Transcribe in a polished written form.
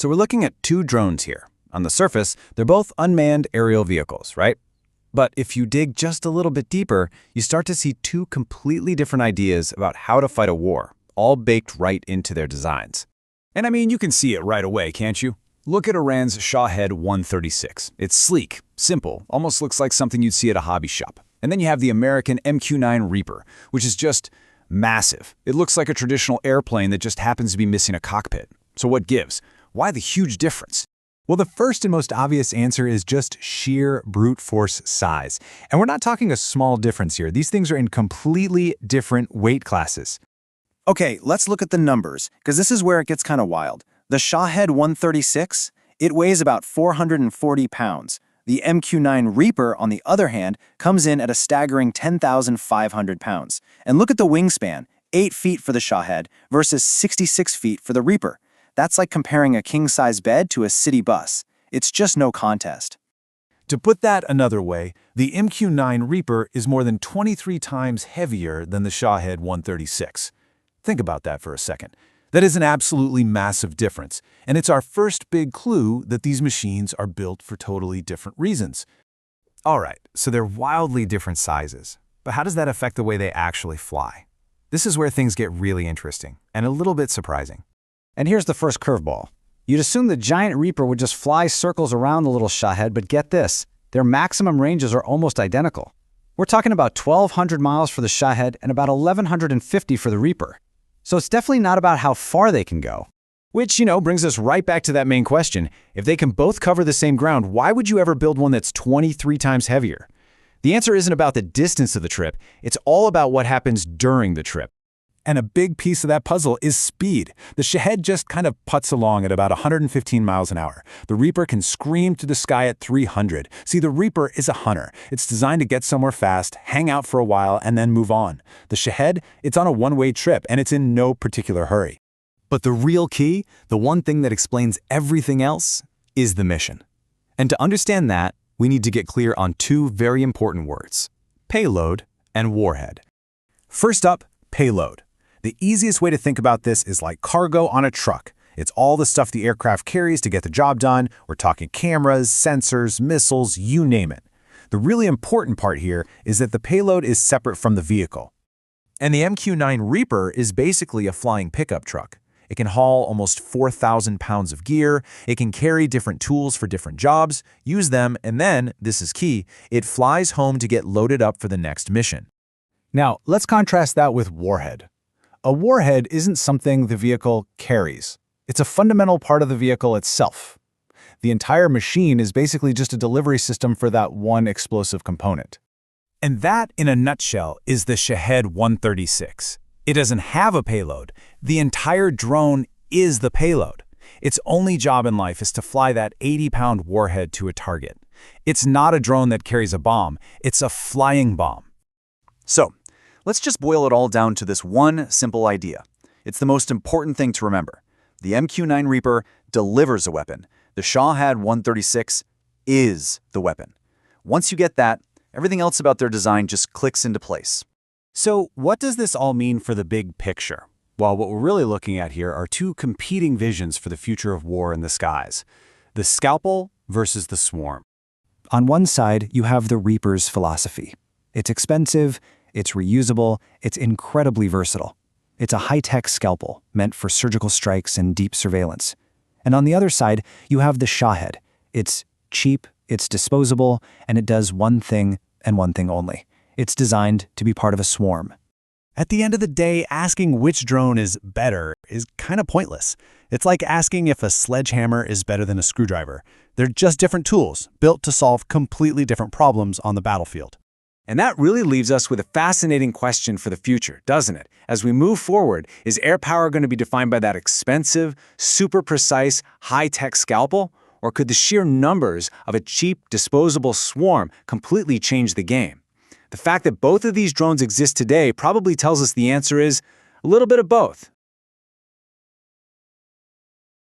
So we're looking at two drones here. On the surface, they're both unmanned aerial vehicles, right? But if you dig just a little bit deeper, you start to see two completely different ideas about how to fight a war, all baked right into their designs. And I mean, you can see it right away, can't you? Look at Iran's Shahed-136. It's sleek, simple, almost looks like something you'd see at a hobby shop. And then you have the American MQ-9 Reaper, which is just massive. It looks like a traditional airplane that just happens to be missing a cockpit. So what gives? Why the huge difference? Well, the first and most obvious answer is just sheer brute force size. And we're not talking a small difference here. These things are in completely different weight classes. Okay, let's look at the numbers, because this is where it gets kind of wild. The Shahed-136, it weighs about 440 pounds. The MQ-9 Reaper, on the other hand, comes in at a staggering 10,500 pounds. And look at the wingspan, 8 feet for the Shahed versus 66 feet for the Reaper. That's like comparing a king-size bed to a city bus. It's just no contest. To put that another way, the MQ-9 Reaper is more than 23 times heavier than the Shahed-136. Think about that for a second. That is an absolutely massive difference, and it's our first big clue that these machines are built for totally different reasons. All right, so they're wildly different sizes, but how does that affect the way they actually fly? This is where things get really interesting and a little bit surprising. And here's the first curveball. You'd assume the giant Reaper would just fly circles around the little Shahed, but get this, their maximum ranges are almost identical. We're talking about 1,200 miles for the Shahed and about 1,150 for the Reaper. So it's definitely not about how far they can go. Which, brings us right back to that main question. If they can both cover the same ground, why would you ever build one that's 23 times heavier? The answer isn't about the distance of the trip. It's all about what happens during the trip. And a big piece of that puzzle is speed. The Shahed just kind of putts along at about 115 miles an hour. The Reaper can scream to the sky at 300. See, the Reaper is a hunter. It's designed to get somewhere fast, hang out for a while, and then move on. The Shahed, it's on a one-way trip, and it's in no particular hurry. But the real key, the one thing that explains everything else, is the mission. And to understand that, we need to get clear on two very important words: payload and warhead. First up, payload. The easiest way to think about this is like cargo on a truck. It's all the stuff the aircraft carries to get the job done. We're talking cameras, sensors, missiles, you name it. The really important part here is that the payload is separate from the vehicle. And the MQ-9 Reaper is basically a flying pickup truck. It can haul almost 4,000 pounds of gear. It can carry different tools for different jobs, use them, and then, this is key, it flies home to get loaded up for the next mission. Now, let's contrast that with warhead. A warhead isn't something the vehicle carries. It's a fundamental part of the vehicle itself. The entire machine is basically just a delivery system for that one explosive component. And that, in a nutshell, is the Shahed-136. It doesn't have a payload. The entire drone is the payload. Its only job in life is to fly that 80-pound warhead to a target. It's not a drone that carries a bomb. It's a flying bomb. So, let's just boil it all down to this one simple idea. It's the most important thing to remember. The MQ-9 Reaper delivers a weapon. The Shahed-136 is the weapon. Once you get that, everything else about their design just clicks into place. So what does this all mean for the big picture? Well, what we're really looking at here are two competing visions for the future of war in the skies. The scalpel versus the swarm. On one side, you have the Reaper's philosophy. It's expensive, it's reusable, it's incredibly versatile. It's a high-tech scalpel meant for surgical strikes and deep surveillance. And on the other side, you have the Shahed. It's cheap, it's disposable, and it does one thing and one thing only. It's designed to be part of a swarm. At the end of the day, asking which drone is better is kind of pointless. It's like asking if a sledgehammer is better than a screwdriver. They're just different tools, built to solve completely different problems on the battlefield. And that really leaves us with a fascinating question for the future, doesn't it? As we move forward, is air power going to be defined by that expensive, super precise, high-tech scalpel? Or could the sheer numbers of a cheap, disposable swarm completely change the game? The fact that both of these drones exist today probably tells us the answer is a little bit of both.